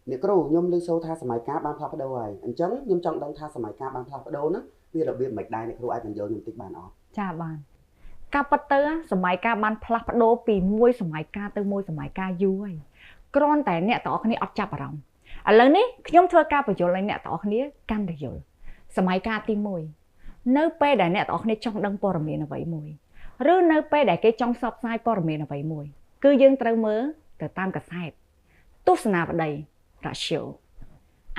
អ្នកគ្រូខ្ញុំលើសូថាសម័យកាលបានផ្លាស់ប្ដូរហើយអញ្ចឹងខ្ញុំចង់ដឹងថាសម័យកាលបានផ្លាស់ប្ដូរណាវារបៀបមិនដែរអ្នកគ្រូអាចបញ្យល់ខ្ញុំតិចបានអត់ចាបានការប៉ັດទៅសម័យកាលបានផ្លាស់ប្ដូរពីមួយសម័យកាលទៅមួយសម័យកាលយូរហើយគ្រាន់តែអ្នកទាំងអស់គ្នាអត់ចាប់អារម្មណ៍ឥឡូវនេះខ្ញុំធ្វើការបញ្យល់ឲ្យអ្នកទាំងអស់គ្នាកាន់តែយល់សម័យកាលទី1នៅពេលដែលអ្នកទាំងអស់គ្នាចង់ដឹងព័ត៌មានអ្វីមួយឬនៅពេលដែលគេចង់ផ្សព្វផ្សាយព័ត៌មានអ្វីមួយគឺយើងត្រូវមើលទៅតាមកាសែតទស្សនាវដ្តីរ៉ាឌីយ៉ូ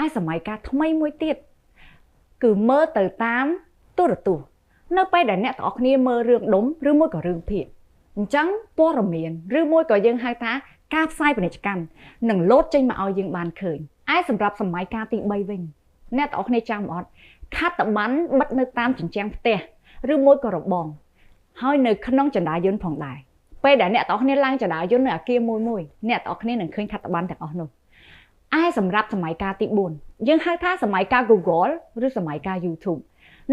ឯសម័យកាលថ្មីមួយទៀតគឺមើលទៅតាមទូរទស្សន៍នៅពេលដែលអ្នកទាំងអស់គ្នាមើលរឿងដុំឬមួយក៏រឿងភាគអញ្ចឹងព័ត៌មានឬមួយក៏យើងហៅថាការផ្សាយពាណិជ្ជកម្មនឹងលោតចេញមកឲ្យយើងបានឃើញឯសម្រាប់សម័យកាលទី3វិញអ្នកទាំងអស់គ្នាចាំអត់ខត្តប័ណ្ណបិទនៅតាមជញ្ជាំងផ្ទះឬមួយក៏របងហើយនៅក្នុងចន្ទាយន្តផងដែរពេលដែលអ្នកទាំងអស់គ្នាឡើងចន្ទាយន្តនៅអគារមួយអ្នកទាំងអស់គ្នានឹងឃើញខត្តប័ណ្ណទាំងអស់នោះឯសម្រាប់សម័យកាលទី4យើងហៅថាសម័យកាល Google ឬសម័យកាល YouTube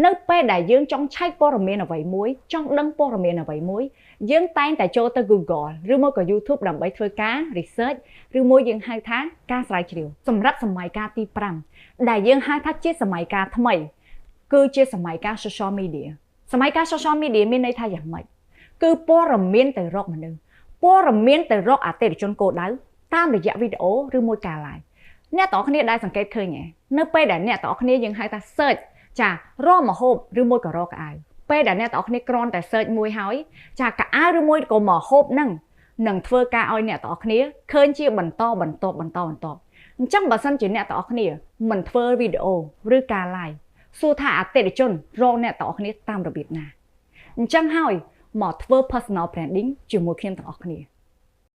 នៅពេលដែលយើងចង់ឆែកព័ត៌មានអ្វីមួយចង់ដឹងព័ត៌មានអ្វីមួយយើងតែងតែចូលទៅ Google ឬមកក៏ YouTube ដើម្បីធ្វើការ research ឬមួយយើងហៅថាការស្រាវជ្រាវសម្រាប់សម័យកាលទី5ដែលយើងហៅថាជាសម័យកាលថ្មីគឺជាសម័យកាល social media សម័យកាល social media មានន័យថាយ៉ាងម៉េចគឺព័ត៌មានទៅរកមនុស្សព័ត៌មានទៅរកអតិថិជនគោលដៅតាមរយៈវីដេអូឬមួយការ live អ្នកទាំងអស់គ្នាដែលសង្កេតឃើញនៅពេលដែលអ្នកទាំងអស់គ្នាយើងហៅថា search ចារកម្ហូបឬមួយក៏រកកៅអៅពេលដែលអ្នកទាំងអស់គ្នាគ្រាន់តែ search មួយហើយចាកៅអៅឬមួយក៏ម្ហូបហ្នឹងនឹងធ្វើការឲ្យអ្នកទាំងអស់គ្នាឃើញជាបន្តអញ្ចឹងបើសិនជាអ្នកទាំងអស់គ្នាមិនធ្វើវីដេអូឬការ live សួរថាអតិថិជនរកអ្នកទាំងអស់គ្នាតាមរបៀបណាអញ្ចឹងហើយមកធ្វើ personal branding ជាមួយខ្ញុំទាំងអស់គ្នា